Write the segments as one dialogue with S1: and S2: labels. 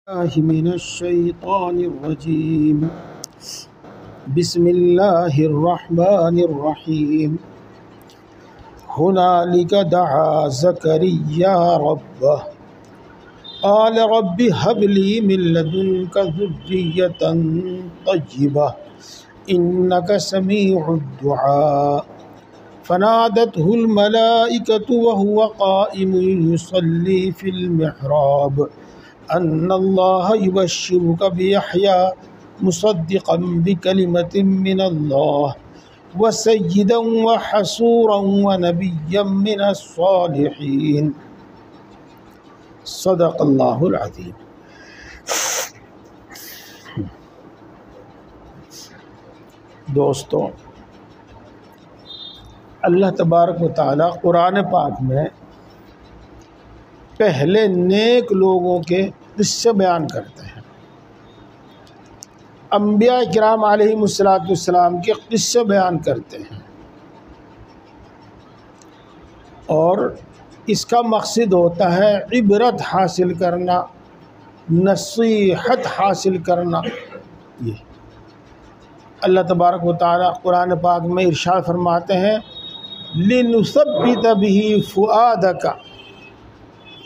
S1: من الشيطان الرجيم بسم الله الرحمن الرحيم هنالك دعا زكريا ربه قال رب هب لي من لدنك ذرية طيبة إنك سميع الدعاء فنادته الملائكة وهو قائم يصلي في المحراب أن الله يبشرك بيحيى مصدقا بكلمة من الله وسيدا وحصورا ونبيا من الصالحين صدق اللہ العظیم۔ دوستو، اللہ تبارک و تعالیٰ قرآن پاک میں پہلے نیک لوگوں کے قصے بیان کرتے ہیں، انبیاء کرام علیہم السلام کے قصے بیان کرتے ہیں، اور اس کا مقصد ہوتا ہے عبرت حاصل کرنا، نصیحت حاصل کرنا۔ یہ اللہ تبارک و تعالیٰ قرآن پاک میں ارشاد فرماتے ہیں لِنُثَبِّتَ بِهِ فُؤَادَكَ،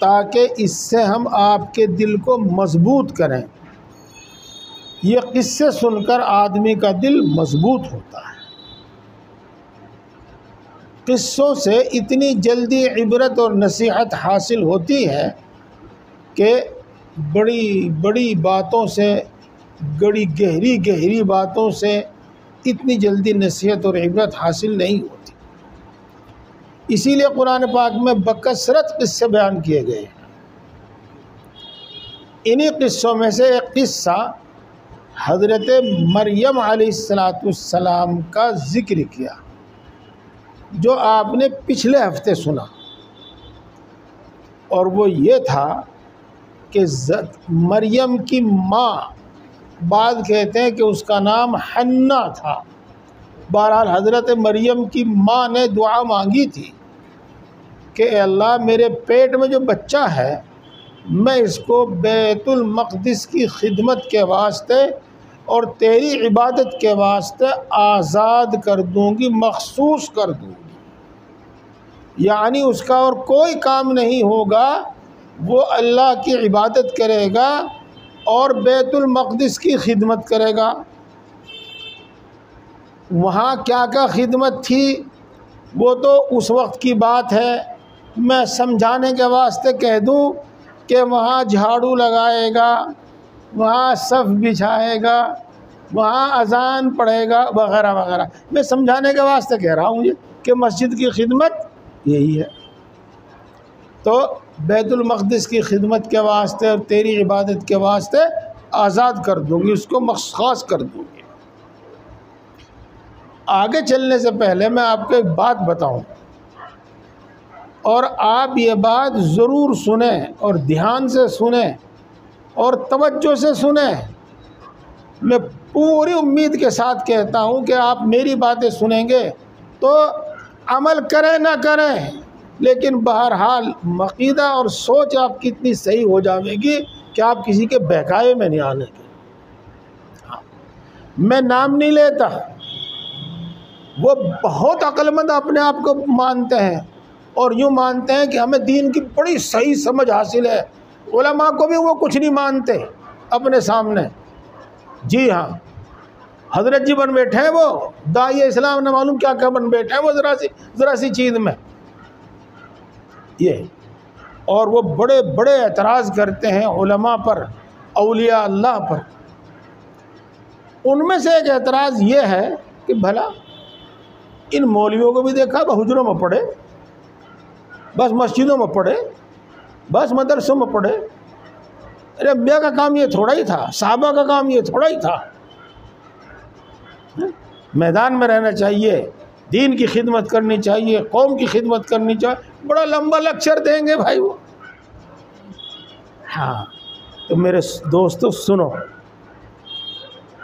S1: تاکہ اس سے ہم آپ کے دل کو مضبوط کریں۔ یہ قصے سن کر آدمی کا دل مضبوط ہوتا ہے۔ قصوں سے اتنی جلدی عبرت اور نصیحت حاصل ہوتی ہے کہ بڑی بڑی باتوں سے، گہری باتوں سے اتنی جلدی نصیحت اور عبرت حاصل نہیں ہوتی۔ اسی لیے قرآن پاک میں بکثرت قصے بیان کیے گئے ہیں۔ انہی قصوں میں سے ایک قصہ حضرت مریم علیہ السلام کا ذکر کیا، جو آپ نے پچھلے ہفتے سنا، اور وہ یہ تھا کہ مریم کی ماں، بعض کہتے ہیں کہ اس کا نام حنا تھا، بہرحال حضرت مریم کی ماں نے دعا مانگی تھی کہ اے اللہ، میرے پیٹ میں جو بچہ ہے میں اس کو بیت المقدس کی خدمت کے واسطے اور تیری عبادت کے واسطے آزاد کر دوں گی، مخصوص کر دوں گی، یعنی اس کا اور کوئی کام نہیں ہوگا، وہ اللہ کی عبادت کرے گا اور بیت المقدس کی خدمت کرے گا۔ وہاں کیا کیا خدمت تھی وہ تو اس وقت کی بات ہے، میں سمجھانے کے واسطے کہہ دوں کہ وہاں جھاڑو لگائے گا، وہاں صف بچھائے گا، وہاں اذان پڑھے گا، وغیرہ وغیرہ۔ میں سمجھانے کے واسطے کہہ رہا ہوں کہ مسجد کی خدمت یہی ہے۔ تو بیت المقدس کی خدمت کے واسطے اور تیری عبادت کے واسطے آزاد کر دوں گی، اس کو خاص کر دوں گی۔ آگے چلنے سے پہلے میں آپ کو ایک بات بتاؤں، اور آپ یہ بات ضرور سنیں اور دھیان سے سنیں اور توجہ سے سنیں۔ میں پوری امید کے ساتھ کہتا ہوں کہ آپ میری باتیں سنیں گے تو عمل کریں نہ کریں، لیکن بہرحال عقیدہ اور سوچ آپ کی اتنی صحیح ہو جائے گی کہ آپ کسی کے بہکائے میں نہیں آنے گے۔ میں نام نہیں لیتا، وہ بہت عقل مند اپنے آپ کو مانتے ہیں اور یوں مانتے ہیں کہ ہمیں دین کی بڑی صحیح سمجھ حاصل ہے، علماء کو بھی وہ کچھ نہیں مانتے اپنے سامنے۔ جی ہاں، حضرت جی بن بیٹھے ہیں، وہ داعی اسلام نہ معلوم کیا کیا بن بیٹھے ہیں، وہ ذرا سی چیز میں یہ، اور وہ بڑے بڑے اعتراض کرتے ہیں علماء پر، اولیاء اللہ پر۔ ان میں سے ایک اعتراض یہ ہے کہ بھلا ان مولویوں کو بھی دیکھا وہ حجروں میں پڑھے، بس مسجدوں میں پڑھے، بس مدرسوں میں پڑھے۔ ارے انبیاء کا کام یہ تھوڑا ہی تھا، صحابہ کا کام یہ تھوڑا ہی تھا۔ میدان میں رہنا چاہیے، دین کی خدمت کرنی چاہیے، قوم کی خدمت کرنی چاہیے۔ بڑا لمبا لیکچر دیں گے بھائی وہ۔ ہاں، تو میرے دوستو سنو،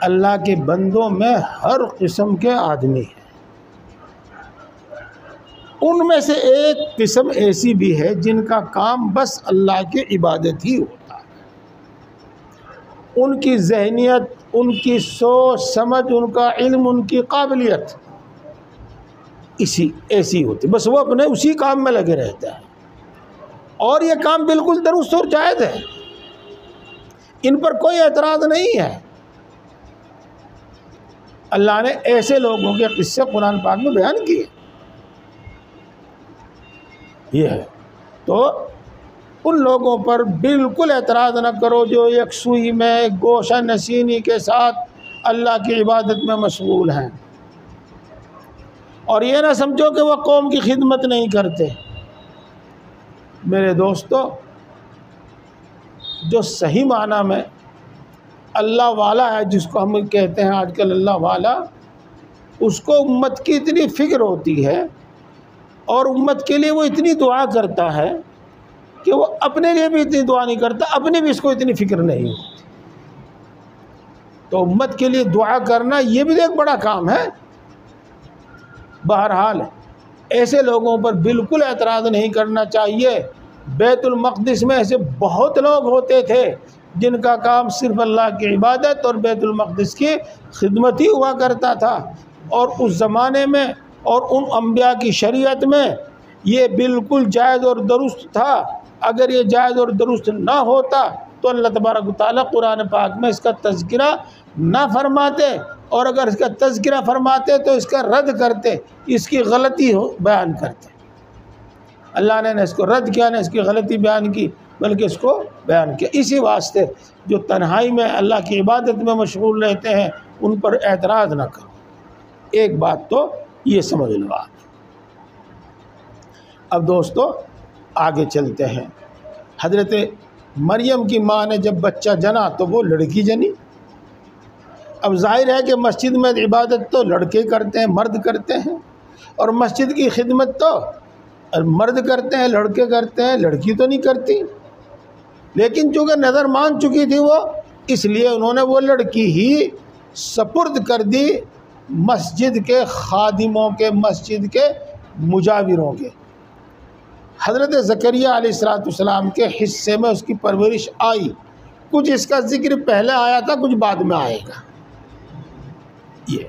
S1: اللہ کے بندوں میں ہر قسم کے آدمی ہیں۔ ان میں سے ایک قسم ایسی بھی ہے جن کا کام بس اللہ کی عبادت ہی ہوتا ہے۔ ان کی ذہنیت، ان کی سوچ سمجھ، ان کا علم، ان کی قابلیت ایسی ہوتی، بس وہ اپنے اسی کام میں لگے رہتا ہے، اور یہ کام بالکل درست اور جائز ہے، ان پر کوئی اعتراض نہیں ہے۔ اللہ نے ایسے لوگوں کے قصے قرآن پاک میں بیان کیے، یہ ہے۔ تو ان لوگوں پر بالکل اعتراض نہ کرو جو یکسوئی میں گوشہ نشینی کے ساتھ اللہ کی عبادت میں مشغول ہیں، اور یہ نہ سمجھو کہ وہ قوم کی خدمت نہیں کرتے۔ میرے دوستو، جو صحیح معنی میں اللہ والا ہے، جس کو ہم کہتے ہیں آج کل اللہ والا، اس کو امت کی اتنی فکر ہوتی ہے اور امت کے لیے وہ اتنی دعا کرتا ہے کہ وہ اپنے لیے بھی اتنی دعا نہیں کرتا، اپنے بھی اس کو اتنی فکر نہیں ہوتی۔ تو امت کے لیے دعا کرنا یہ بھی ایک بڑا کام ہے۔ بہرحال ایسے لوگوں پر بالکل اعتراض نہیں کرنا چاہیے۔ بیت المقدس میں ایسے بہت لوگ ہوتے تھے جن کا کام صرف اللہ کی عبادت اور بیت المقدس کی خدمت ہی ہوا کرتا تھا، اور اس زمانے میں اور ان انبیاء کی شریعت میں یہ بالکل جائز اور درست تھا۔ اگر یہ جائز اور درست نہ ہوتا تو اللہ تبارک و تعالیٰ قرآن پاک میں اس کا تذکرہ نہ فرماتے، اور اگر اس کا تذکرہ فرماتے تو اس کا رد کرتے، اس کی غلطی بیان کرتے۔ اللہ نے نہ اس کو رد کیا، نہ اس کی غلطی بیان کی، بلکہ اس کو بیان کیا۔ اسی واسطے جو تنہائی میں اللہ کی عبادت میں مشغول رہتے ہیں ان پر اعتراض نہ کرو۔ ایک بات تو یہ سمجھ لو آپ۔ اب دوستو آگے چلتے ہیں۔ حضرت مریم کی ماں نے جب بچہ جنا تو وہ لڑکی جنی۔ اب ظاہر ہے کہ مسجد میں عبادت تو لڑکے کرتے ہیں، مرد کرتے ہیں، اور مسجد کی خدمت تو مرد کرتے ہیں، لڑکے کرتے ہیں، لڑکی تو نہیں کرتی۔ لیکن چونکہ نظر مان چکی تھی وہ، اس لیے انہوں نے وہ لڑکی ہی سپرد کر دی مسجد کے خادموں کے، مسجد کے مجاوروں کے۔ حضرت زکریا علیہ السلام کے حصے میں اس کی پرورش آئی۔ کچھ اس کا ذکر پہلے آیا تھا، کچھ بعد میں آئے گا۔ یہ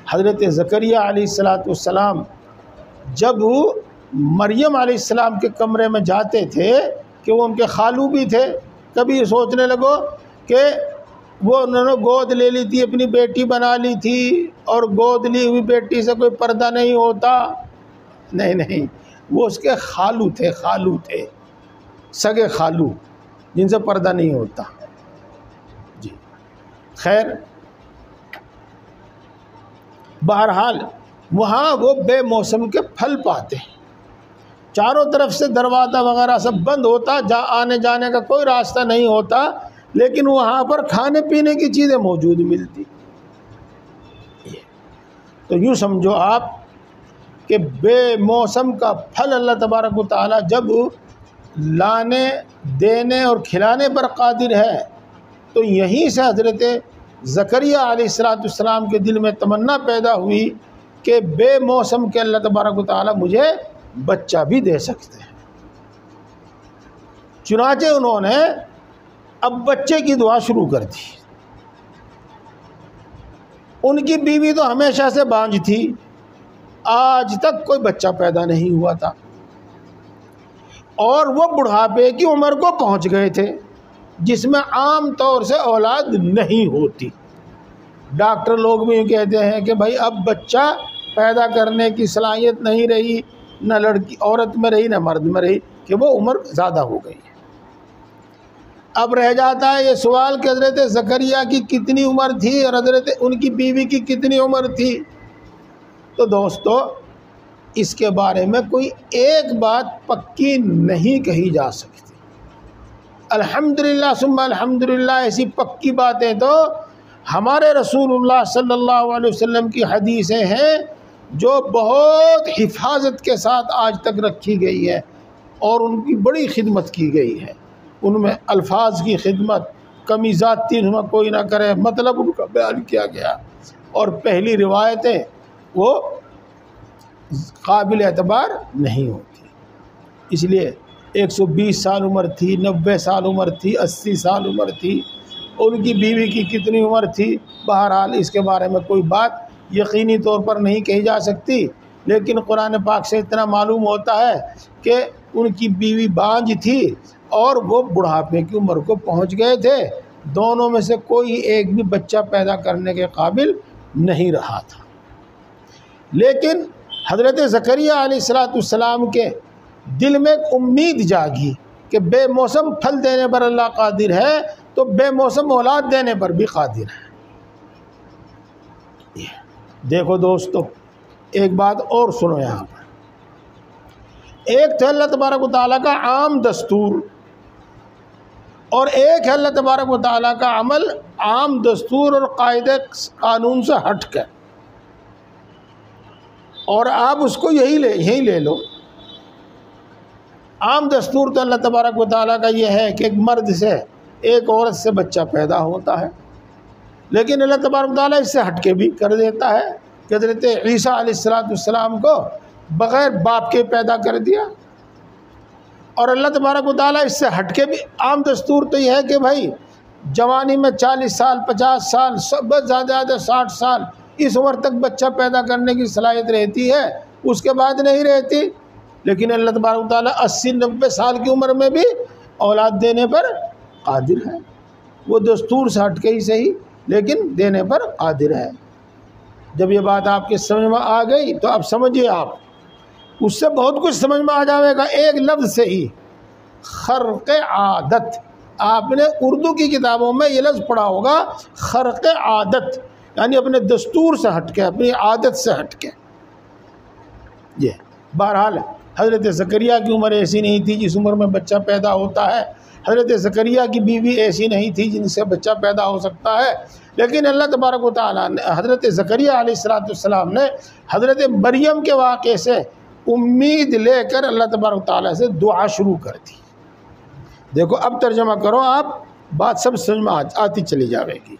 S1: حضرت زکریا علیہ السلام جب مریم علیہ السلام کے کمرے میں جاتے تھے کہ وہ ان کے خالو بھی تھے، کبھی سوچنے لگو کہ وہ انہوں نے گود لے لی تھی، اپنی بیٹی بنا لی تھی، اور گود لی ہوئی بیٹی سے کوئی پردہ نہیں ہوتا۔ نہیں، وہ اس کے خالو تھے، سگے خالو، جن سے پردہ نہیں ہوتا۔ جی خیر، بہرحال وہاں وہ بے موسم کے پھل پاتے ہیں، چاروں طرف سے دروازہ وغیرہ سب بند ہوتا، آنے جانے کا کوئی راستہ نہیں ہوتا، لیکن وہاں پر کھانے پینے کی چیزیں موجود ملتی۔ تو یوں سمجھو آپ کہ بے موسم کا پھل اللہ تبارک و تعالیٰ جب لانے، دینے اور کھلانے پر قادر ہے، تو یہیں سے حضرت زکریا علیہ السلام کے دل میں تمنا پیدا ہوئی کہ بے موسم کے اللہ تبارک و تعالیٰ مجھے بچہ بھی دے سکتے ہیں۔ چنانچہ انہوں نے اب بچے کی دعا شروع کر دی۔ ان کی بیوی تو ہمیشہ سے بانجھ تھی، آج تک کوئی بچہ پیدا نہیں ہوا تھا، اور وہ بڑھاپے کی عمر کو پہنچ گئے تھے، جس میں عام طور سے اولاد نہیں ہوتی۔ ڈاکٹر لوگ بھی کہتے ہیں کہ بھائی اب بچہ پیدا کرنے کی صلاحیت نہیں رہی، نہ لڑکی عورت میں رہی نہ مرد میں رہی، کہ وہ عمر زیادہ ہو گئی ہے۔ اب رہ جاتا ہے یہ سوال کہ حضرت زکریا کی کتنی عمر تھی اور حضرت ان کی بیوی کی کتنی عمر تھی۔ تو دوستو اس کے بارے میں کوئی ایک بات پکی نہیں کہی جا سکتی۔ الحمدللہ ثم الحمدللہ ایسی پکی باتیں تو ہمارے رسول اللہ صلی اللہ علیہ وسلم کی حدیثیں ہیں جو بہت حفاظت کے ساتھ آج تک رکھی گئی ہے، اور ان کی بڑی خدمت کی گئی ہے۔ ان میں الفاظ کی خدمت، کمی زیادتی ان میں کوئی نہ کرے، مطلب ان کا بیان کیا گیا، اور پہلی روایتیں وہ قابل اعتبار نہیں ہوتی۔ اس لیے 120 سال عمر تھی، 90 سال عمر تھی، 80 سال عمر تھی، ان کی بیوی کی کتنی عمر تھی، بہرحال اس کے بارے میں کوئی بات یقینی طور پر نہیں کہی جا سکتی، لیکن قرآن پاک سے اتنا معلوم ہوتا ہے کہ ان کی بیوی بانجھ تھی اور وہ بڑھاپے کی عمر کو پہنچ گئے تھے، دونوں میں سے کوئی ایک بھی بچہ پیدا کرنے کے قابل نہیں رہا تھا۔ لیکن حضرت زکریا علیہ السلام کے دل میں ایک امید جاگی کہ بے موسم پھل دینے پر اللہ قادر ہے تو بے موسم اولاد دینے پر بھی قادر ہے۔ دیکھو دوستو، ایک بات اور سنو یہاں پر، ایک تو اللہ تبارک و تعالیٰ کا عام دستور اور ایک ہے اللہ تبارک و تعالیٰ کا عمل عام دستور اور قاعدے قانون سے ہٹ کر، اور آپ اس کو یہی لے لو۔ عام دستور تو اللہ تبارک و تعالیٰ کا یہ ہے کہ ایک مرد سے ایک عورت سے بچہ پیدا ہوتا ہے، لیکن اللہ تبارک و تعالیٰ اس سے ہٹ کے بھی کر دیتا ہے کہ حضرت عیسیٰ علیہ السلام کو بغیر باپ کے پیدا کر دیا، اور اللہ تبارک و تعالیٰ اس سے ہٹ کے بھی عام دستور تو یہ ہے کہ بھائی جوانی میں 40 سال 50 سال سب زیادہ 60 سال اس عمر تک بچہ پیدا کرنے کی صلاحیت رہتی ہے، اس کے بعد نہیں رہتی، لیکن اللہ تبارک و تعالیٰ 80-90 سال کی عمر میں بھی اولاد دینے پر قادر ہے، وہ دستور سے ہٹ کے ہی صحیح لیکن دینے پر قادر ہے۔ جب یہ بات آپ کے سمجھ میں آ گئی تو اب سمجھیے، آپ اس سے بہت کچھ سمجھ میں آ جائے گا، ایک لفظ سے ہی، خرق عادت۔ آپ نے اردو کی کتابوں میں یہ لفظ پڑھا ہوگا، خرق عادت، یعنی اپنے دستور سے ہٹ کے، اپنی عادت سے ہٹ کے۔ یہ بہرحال حضرت زکریا کی عمر ایسی نہیں تھی جس عمر میں بچہ پیدا ہوتا ہے، حضرت زکریا کی بیوی ایسی نہیں تھی جن سے بچہ پیدا ہو سکتا ہے، لیکن اللہ تبارک و تعالیٰ نے حضرت زکریا علیہ السلام نے حضرت مریم کے واقعے سے امید لے کر اللہ تبارک و تعالیٰ سے دعا شروع کر دی۔ دیکھو اب ترجمہ کرو آپ، بات سب سمجھ میں آتی چلی جائے گی۔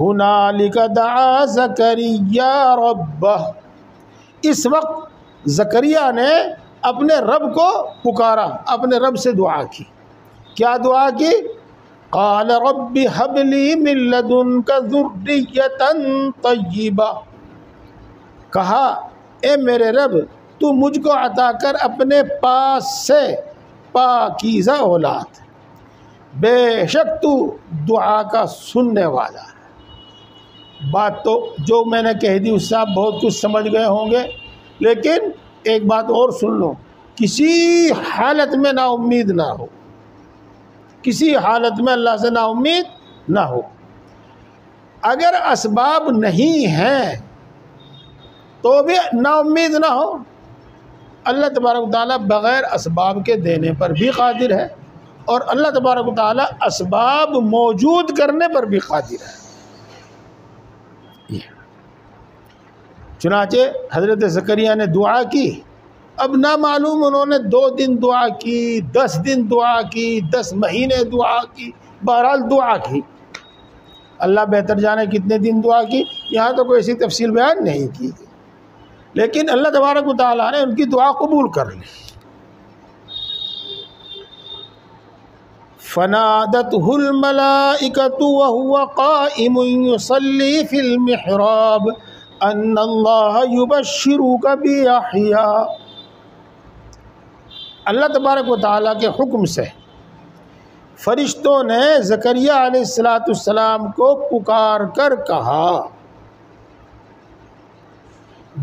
S1: ہنالک دعا زکریا ربہ، اس وقت زکریا نے اپنے رب کو پکارا، اپنے رب سے دعا کی۔ کیا دعا کی؟ قال رب هب لی من لدنک ذریۃ طیبہ، کہا اے میرے رب تو مجھ کو عطا کر اپنے پاس سے پاکیزہ اولاد، بے شک تو دعا کا سننے والا ہے۔ بات تو جو میں نے کہہ دی اس سے آپ بہت کچھ سمجھ گئے ہوں گے، لیکن ایک بات اور سن لو، کسی حالت میں نا امید نہ ہو، کسی حالت میں اللہ سے نا امید نہ ہو۔ اگر اسباب نہیں ہیں تو بھی نا امید نہ ہو، اللہ تبارک و تعالیٰ بغیر اسباب کے دینے پر بھی قادر ہے، اور اللہ تبارک و تعالیٰ اسباب موجود کرنے پر بھی قادر ہے۔ چنانچہ حضرت زکریا نے دعا کی، اب نہ معلوم انہوں نے 2 دن دعا کی، 10 دن دعا کی، 10 مہینے دعا کی، بہرحال دعا کی، اللہ بہتر جانے کتنے دن دعا کی، یہاں تو کوئی ایسی تفصیل بیان نہیں کی، لیکن اللہ تبارک و تعالیٰ نے ان کی دعا قبول کر لی۔ فنادته الملائکۃ وهو قائم یصلی فی المحراب ان اللہ یبشرک بیحییٰ، اللہ تبارک و تعالیٰ کے حکم سے فرشتوں نے زکریا علیہ السلام کو پکار کر کہا،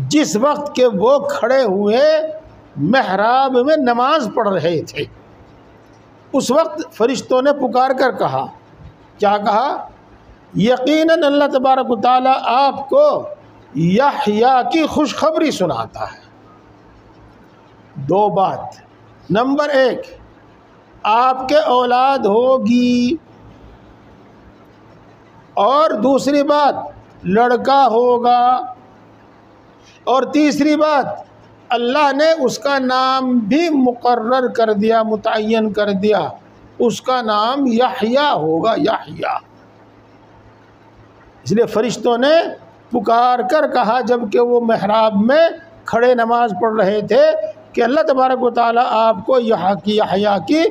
S1: جس وقت کہ وہ کھڑے ہوئے محراب میں نماز پڑھ رہے تھے، اس وقت فرشتوں نے پکار کر کہا، کیا کہا؟ یقیناً اللہ تبارک و تعالیٰ آپ کو یحییٰ کی خوشخبری سناتا ہے۔ 2 بات، نمبر 1 آپ کے اولاد ہوگی، اور دوسری بات لڑکا ہوگا، اور تیسری بات اللہ نے اس کا نام بھی مقرر کر دیا، متعین کر دیا، اس کا نام یحییٰ ہوگا، یحییٰ۔ اس لیے فرشتوں نے پکار کر کہا جب کہ وہ محراب میں کھڑے نماز پڑھ رہے تھے کہ اللہ تبارک و تعالیٰ آپ کو یحییٰ کی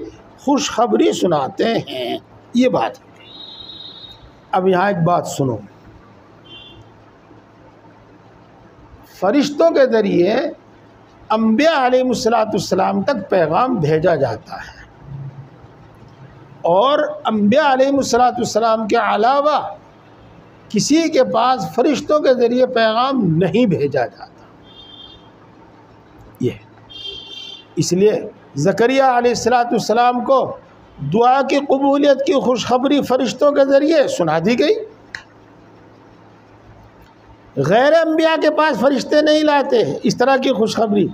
S1: خوشخبری سناتے ہیں۔ یہ بات ہے۔ اب یہاں ایک بات سنو، فرشتوں کے ذریعے انبیاء علیہ السلام تک پیغام بھیجا جاتا ہے، اور انبیاء علیہ السلام کے علاوہ کسی کے پاس فرشتوں کے ذریعے پیغام نہیں بھیجا جاتا۔ یہ اس لیے زکریا علیہ السلام کو دعا کی قبولیت کی خوشخبری فرشتوں کے ذریعے سنا دی گئی۔ غیر انبیاء کے پاس فرشتے نہیں لاتے اس طرح کی خوشخبری،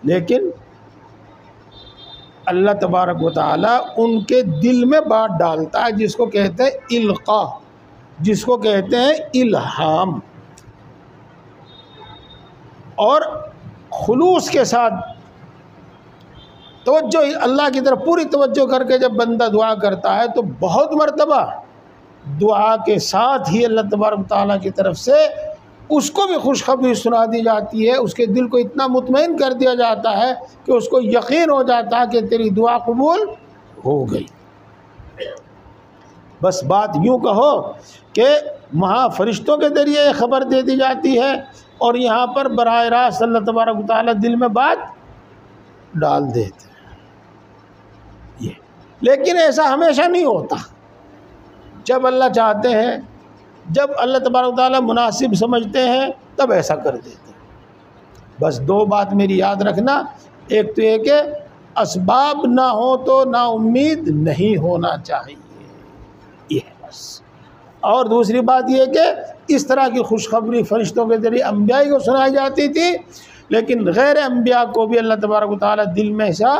S1: لیکن اللہ تبارک و تعالیٰ ان کے دل میں بات ڈالتا ہے، جس کو کہتے ہیں القاء، جس کو کہتے ہیں الہام، اور خلوص کے ساتھ توجہ اللہ کی طرف پوری توجہ کر کے جب بندہ دعا کرتا ہے تو بہت مرتبہ دعا کے ساتھ ہی اللہ تبارک و تعالیٰ کی طرف سے اس کو بھی خوشخبری سنا دی جاتی ہے، اس کے دل کو اتنا مطمئن کر دیا جاتا ہے کہ اس کو یقین ہو جاتا ہے کہ تیری دعا قبول ہو گئی۔ بس بات یوں کہو کہ وہاں فرشتوں کے ذریعے یہ خبر دے دی جاتی ہے، اور یہاں پر براہ راست اللہ تبارک و تعالیٰ دل میں بات ڈال دیتے ہیں۔ یہ لیکن ایسا ہمیشہ نہیں ہوتا، جب اللہ چاہتے ہیں، جب اللہ تبارک و تعالیٰ مناسب سمجھتے ہیں تب ایسا کر دیتے ہیں۔ بس دو بات میری یاد رکھنا، ایک تو یہ کہ اسباب نہ ہو تو نا امید نہیں ہونا چاہیے، یہ ہے بس، اور دوسری بات یہ کہ اس طرح کی خوشخبری فرشتوں کے ذریعے انبیاء کو سنائی جاتی تھی، لیکن غیر انبیاء کو بھی اللہ تبارک و تعالیٰ دل میں ایسا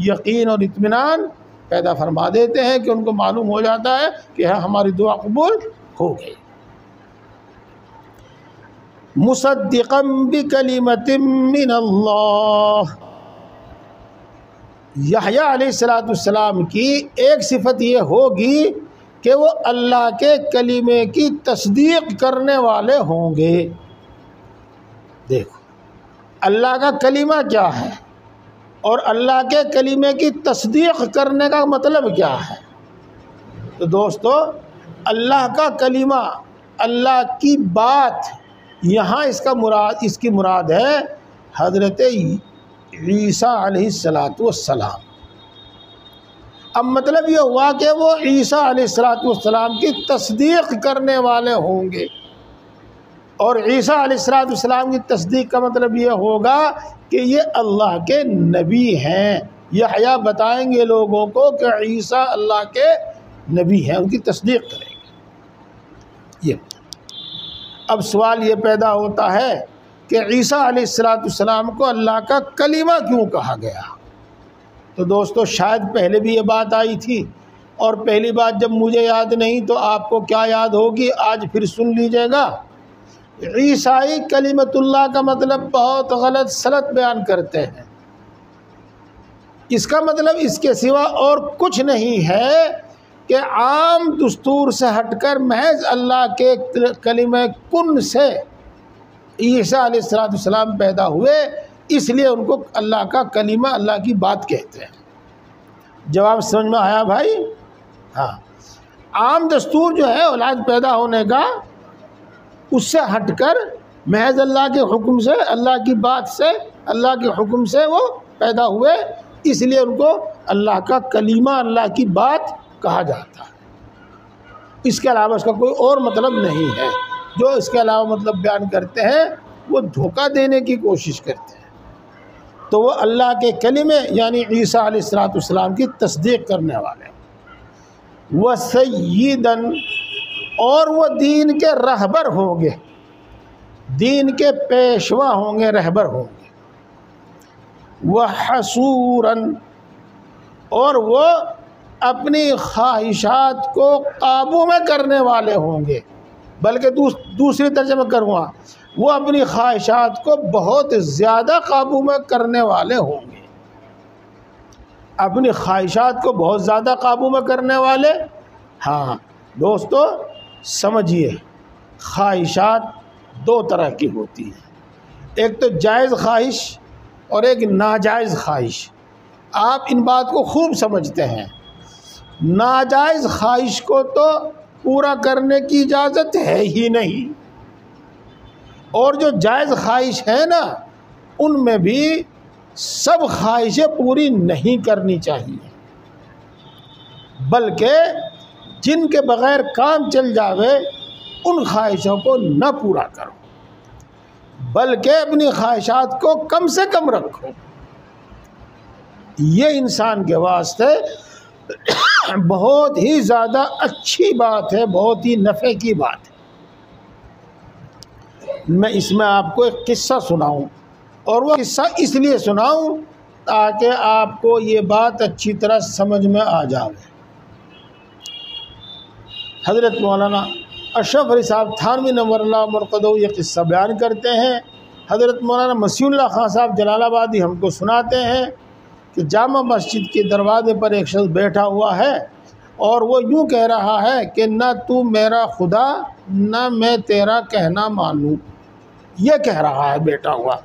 S1: یقین اور اطمینان پیدا فرما دیتے ہیں کہ ان کو معلوم ہو جاتا ہے کہ ہاں ہماری دعا قبول ہو گئی۔ مصدقا بکلمۃ من اللہ، یحییٰ علیہ السلام کی ایک صفت یہ ہوگی کہ وہ اللہ کے کلمے کی تصدیق کرنے والے ہوں گے۔ دیکھو اللہ کا کلمہ کیا ہے اور اللہ کے کلمے کی تصدیق کرنے کا مطلب کیا ہے؟ تو دوستو، اللہ کا کلمہ، اللہ کی بات، یہاں اس کی مراد ہے حضرت عیسیٰ علیہ السلام۔ اب مطلب یہ ہوا کہ وہ عیسیٰ علیہ السلام کی تصدیق کرنے والے ہوں گے، اور عیسیٰ علیہ السلام کی تصدیق کا مطلب یہ ہوگا کہ یہ اللہ کے نبی ہیں۔ یحییٰ بتائیں گے لوگوں کو کہ عیسیٰ اللہ کے نبی ہیں، ان کی تصدیق کریں گے۔ یہ اب سوال یہ پیدا ہوتا ہے کہ عیسیٰ علیہ السلام کو اللہ کا کلمہ کیوں کہا گیا؟ تو دوستو شاید پہلے بھی یہ بات آئی تھی، اور پہلی بات جب مجھے یاد نہیں تو آپ کو کیا یاد ہوگی، آج پھر سن لیجئے گا۔ عیسائی کلمۃ اللہ کا مطلب بہت غلط سلط بیان کرتے ہیں۔ اس کا مطلب اس کے سوا اور کچھ نہیں ہے کہ عام دستور سے ہٹ کر محض اللہ کے کلمہ کن سے عیسیٰ علیہ السلام پیدا ہوئے، اس لیے ان کو اللہ کا کلمہ، اللہ کی بات کہتے ہیں۔ جواب سمجھ میں آیا بھائی؟ ہاں، عام دستور جو ہے اولاد پیدا ہونے کا، اس سے ہٹ کر محض اللہ کے حکم سے، اللہ کی بات سے، اللہ کے حکم سے وہ پیدا ہوئے، اس لیے ان کو اللہ کا کلمہ، اللہ کی بات کہا جاتا ہے۔ اس کے علاوہ اس کا کوئی اور مطلب نہیں ہے۔ جو اس کے علاوہ مطلب بیان کرتے ہیں وہ دھوکہ دینے کی کوشش کرتے ہیں۔ تو وہ اللہ کے کلمے یعنی عیسیٰ علیہ السلام کی تصدیق کرنے والے، وَسَيِّدًا، اور وہ دین کے رہبر ہوں گے، دین کے پیشوا ہوں گے، رہبر ہوں گے، وَحَصُورًا، اور وہ اپنی خواہشات کو قابو میں کرنے والے ہوں گے، بلکہ دوسری ترجمہ کروں گا، وہ اپنی خواہشات کو بہت زیادہ قابو میں کرنے والے ہوں گے۔ اپنی خواہشات کو بہت زیادہ قابو میں کرنے والے، ہاں دوستو سمجھیے، خواہشات دو طرح کی ہوتی ہیں، ایک تو جائز خواہش اور ایک ناجائز خواہش۔ آپ ان بات کو خوب سمجھتے ہیں۔ ناجائز خواہش کو تو پورا کرنے کی اجازت ہے ہی نہیں، اور جو جائز خواہش ہے نا ان میں بھی سب خواہشیں پوری نہیں کرنی چاہیے، بلکہ جن کے بغیر کام چل جاوے ان خواہشوں کو نہ پورا کرو، بلکہ اپنی خواہشات کو کم سے کم رکھو۔ یہ انسان کے واسطے بہت ہی زیادہ اچھی بات ہے، بہت ہی نفع کی بات ہے۔ میں اس میں آپ کو ایک قصہ سناؤں، اور وہ قصہ اس لیے سناؤں تاکہ آپ کو یہ بات اچھی طرح سمجھ میں آ جائے۔ حضرت مولانا اشرف علی صاحب تھانوی نور اللہ مرقدہ یہ قصہ بیان کرتے ہیں۔ حضرت مولانا مسیح اللہ خان صاحب جلال آبادی ہم کو سناتے ہیں کہ جامع مسجد کے دروازے پر ایک شخص بیٹھا ہوا ہے اور وہ یوں کہہ رہا ہے کہ نہ تو میرا خدا نہ میں تیرا کہنا مانوں۔ یہ کہہ رہا ہے بیٹھا ہوا،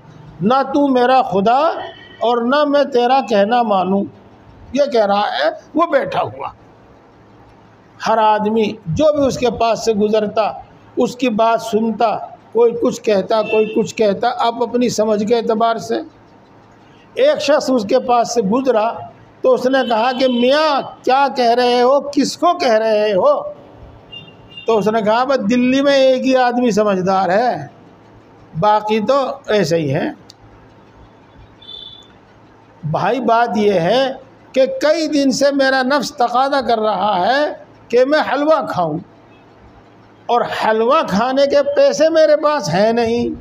S1: نہ تو میرا خدا اور نہ میں تیرا کہنا مانوں، یہ کہہ رہا ہے وہ بیٹھا ہوا۔ ہر آدمی جو بھی اس کے پاس سے گزرتا اس کی بات سنتا، کوئی کچھ کہتا کوئی کچھ کہتا، آپ اپنی سمجھ کے اعتبار سے۔ ایک شخص اس کے پاس سے گزرا تو اس نے کہا کہ میاں کیا کہہ رہے ہو، کس کو کہہ رہے ہو؟ تو اس نے کہا بس دلی میں ایک ہی آدمی سمجھدار ہے، باقی تو ایسے ہی ہیں۔ بھائی بات یہ ہے کہ کئی دن سے میرا نفس تقاضا کر رہا ہے کہ میں حلوہ کھاؤں، اور حلوہ کھانے کے پیسے میرے پاس ہیں نہیں،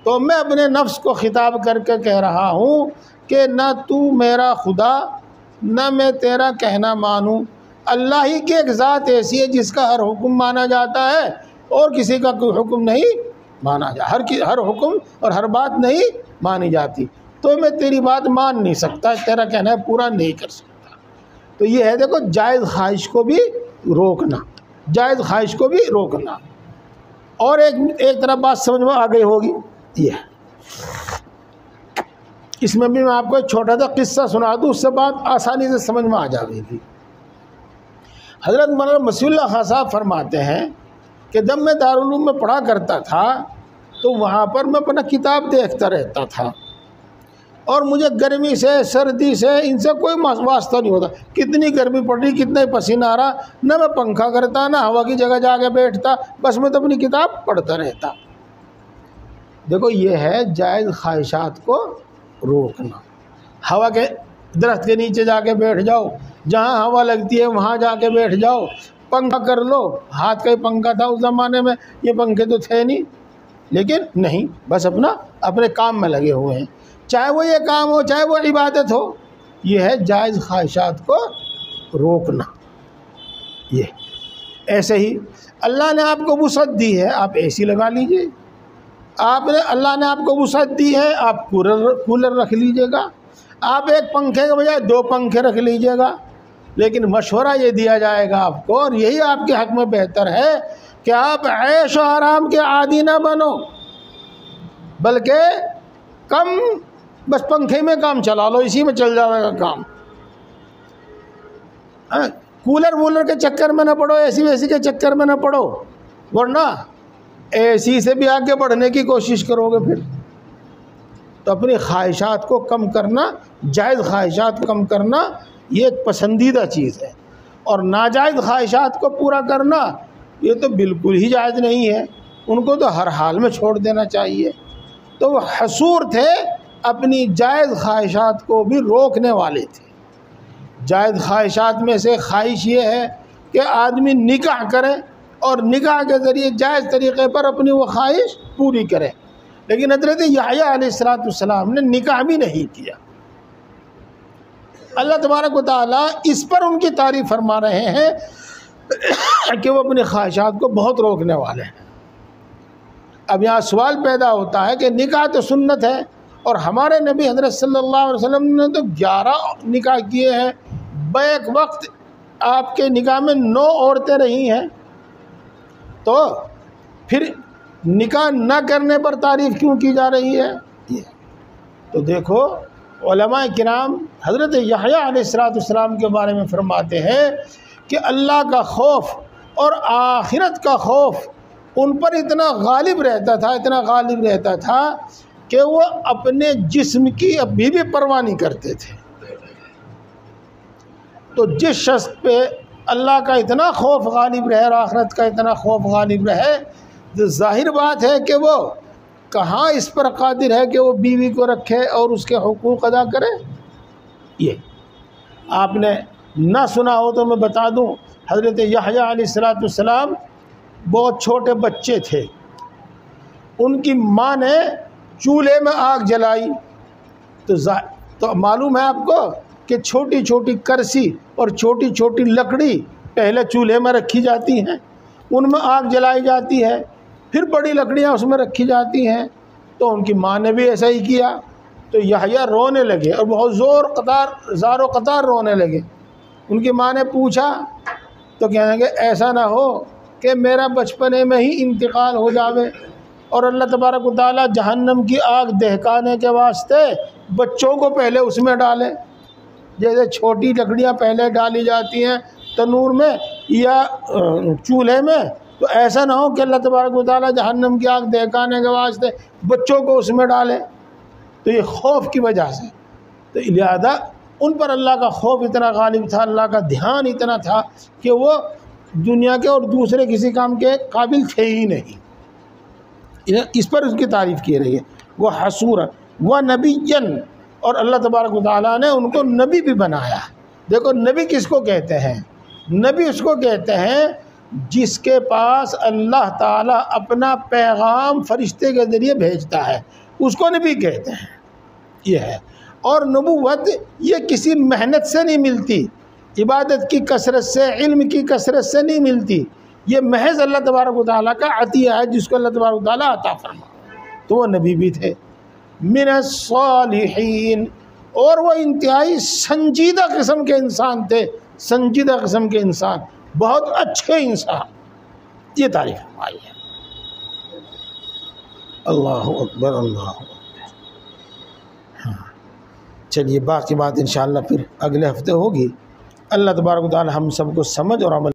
S1: تو میں اپنے نفس کو خطاب کر کے کہہ رہا ہوں کہ نہ تو میرا خدا نہ میں تیرا کہنا مانوں۔ اللہ ہی کی ایک ذات ایسی ہے جس کا ہر حکم مانا جاتا ہے اور کسی کا کوئی حکم نہیں مانا جاتا، ہر حکم اور ہر بات نہیں مانی جاتی، تو میں تیری بات مان نہیں سکتا، تیرا کہنا پورا نہیں کر سکتا۔ تو یہ ہے دیکھو جائز خواہش کو بھی روکنا، جائز خواہش کو بھی روکنا۔ اور ایک طرف بات سمجھ میں آ گئی ہوگی، یہ اس میں بھی میں آپ کو ایک چھوٹا سا قصہ سنا دوں، اس سے بات آسانی سے سمجھ میں آ جائے گی۔ حضرت مولانا مسیح اللہ خان صاحب فرماتے ہیں کہ جب میں دارالعلوم میں پڑھا کرتا تھا تو وہاں پر میں اپنا کتاب دیکھتا رہتا تھا، اور مجھے گرمی سے سردی سے ان سے کوئی واسطہ نہیں ہوتا، کتنی گرمی پڑ رہی کتنا ہی پسینہ آ رہا، نہ میں پنکھا کرتا نہ ہوا کی جگہ جا کے بیٹھتا، بس میں تو اپنی کتاب پڑھتا رہتا۔ دیکھو یہ ہے جائز خواہشات کو روکنا۔ ہوا کے درخت کے نیچے جا کے بیٹھ جاؤ، جہاں ہوا لگتی ہے وہاں جا کے بیٹھ جاؤ، پنکھا کر لو، ہاتھ کا ہی پنکھا تھا اس زمانے میں، یہ پنکھے تو تھے نہیں، لیکن نہیں بس اپنے کام میں لگے ہوئے ہیں، چاہے وہ یہ کام ہو چاہے وہ عبادت ہو۔ یہ ہے جائز خواہشات کو روکنا۔ یہ ایسے ہی اللہ نے آپ کو وسعت دی ہے، آپ اے سی لگا لیجئے، اللہ نے آپ کو وسعت دی ہے، آپ کولر رکھ لیجئے گا، آپ ایک پنکھے کے بجائے 2 پنکھے رکھ لیجئے گا، لیکن مشورہ یہ دیا جائے گا آپ کو، اور یہی آپ کے حق میں بہتر ہے کہ آپ عیش و آرام کے عادی نہ بنو، بلکہ بس پنکھے میں کام چلا لو، اسی میں چل جائے گا کام، کولر کے چکر میں نہ پڑو، اے سی کے چکر میں نہ پڑو، ورنہ اے سی سے بھی آگے بڑھنے کی کوشش کرو گے پھر۔ تو اپنی خواہشات کو کم کرنا، جائز خواہشات کو کم کرنا یہ ایک پسندیدہ چیز ہے، اور ناجائز خواہشات کو پورا کرنا یہ تو بالکل ہی جائز نہیں ہے، ان کو تو ہر حال میں چھوڑ دینا چاہیے۔ تو وہ حصور تھے، اپنی جائز خواہشات کو بھی روکنے والے تھے۔ جائز خواہشات میں سے خواہش یہ ہے کہ آدمی نکاح کرے اور نکاح کے ذریعے جائز طریقے پر اپنی وہ خواہش پوری کرے، لیکن حضرت یحییٰ علیہ السلام نے نکاح بھی نہیں کیا۔ اللہ تبارک و تعالیٰ اس پر ان کی تعریف فرما رہے ہیں کہ وہ اپنی خواہشات کو بہت روکنے والے ہیں۔ اب یہاں سوال پیدا ہوتا ہے کہ نکاح تو سنت ہے، اور ہمارے نبی حضرت صلی اللہ علیہ وسلم نے تو 11 نکاح کیے ہیں، بیک وقت آپ کے نکاح میں 9 عورتیں رہی ہیں، تو پھر نکاح نہ کرنے پر تعریف کیوں کی جا رہی ہے؟ تو دیکھو علماء کرام حضرت یحییٰ علیہ السلام کے بارے میں فرماتے ہیں کہ اللہ کا خوف اور آخرت کا خوف ان پر اتنا غالب رہتا تھا کہ وہ اپنے جسم کی ابھی بھی پرواہ نہیں کرتے تھے۔ تو جس شخص پہ اللہ کا اتنا خوف غالب رہے اور آخرت کا اتنا خوف غالب رہے تو ظاہر بات ہے کہ وہ کہاں اس پر قادر ہے کہ وہ بیوی کو رکھے اور اس کے حقوق ادا کرے۔ یہ آپ نے نہ سنا ہو تو میں بتا دوں، حضرت یحییٰ علیہ السلام بہت چھوٹے بچے تھے، ان کی ماں نے چولہے میں آگ جلائی تو معلوم ہے آپ کو کہ چھوٹی چھوٹی کرسی اور چھوٹی چھوٹی لکڑی پہلے چولہے میں رکھی جاتی ہیں، ان میں آگ جلائی جاتی ہے، پھر بڑی لکڑیاں اس میں رکھی جاتی ہیں۔ تو ان کی ماں نے بھی ایسا ہی کیا، تو یحییٰ رونے لگے اور بہت زار و قطار رونے لگے۔ ان کی ماں نے پوچھا تو کہیں گے ایسا نہ ہو کہ میرا بچپنے میں ہی انتقال ہو جاوے اور اللہ تبارک و تعالیٰ جہنم کی آگ دہکانے کے واسطے بچوں کو پہلے اس میں ڈالے، جیسے چھوٹی لکڑیاں پہلے ڈالی جاتی ہیں تنور میں یا چولہے میں، تو ایسا نہ ہو کہ اللہ تبارک و تعالیٰ جہنم کی آگ دہکانے کے واسطے بچوں کو اس میں ڈالے۔ تو یہ خوف کی وجہ سے، تو لہذا ان پر اللہ کا خوف اتنا غالب تھا، اللہ کا دھیان اتنا تھا کہ وہ دنیا کے اور دوسرے کسی کام کے قابل تھے ہی نہیں۔ اس پر اس کی تعریف کی رہی ہے، وہ حصورا و نبیًا، اور اللہ تبارک و تعالیٰ نے ان کو نبی بھی بنایا۔ دیکھو نبی کس کو کہتے ہیں؟ نبی اس کو کہتے ہیں جس کے پاس اللہ تعالیٰ اپنا پیغام فرشتے کے ذریعے بھیجتا ہے، اس کو نبی کہتے ہیں۔ یہ ہے، اور نبوت یہ کسی محنت سے نہیں ملتی، عبادت کی کثرت سے، علم کی کثرت سے نہیں ملتی، یہ محض اللہ تبارک و تعالیٰ کا عطیہ ہے جس کو اللہ تبارک و تعالیٰ عطا فرما۔ تو وہ نبی بھی تھے، من الصالحین، اور وہ انتہائی سنجیدہ قسم کے انسان تھے، سنجیدہ قسم کے انسان، بہت اچھے انسان۔ یہ تعریف فرمائی ہے۔ اللہ اکبر، اللہ اکبر۔ چلیے باقی بات انشاءاللہ پھر اگلے ہفتے ہوگی۔ اللہ تبارک و تعالی ہم سب کو سمجھ اور عمل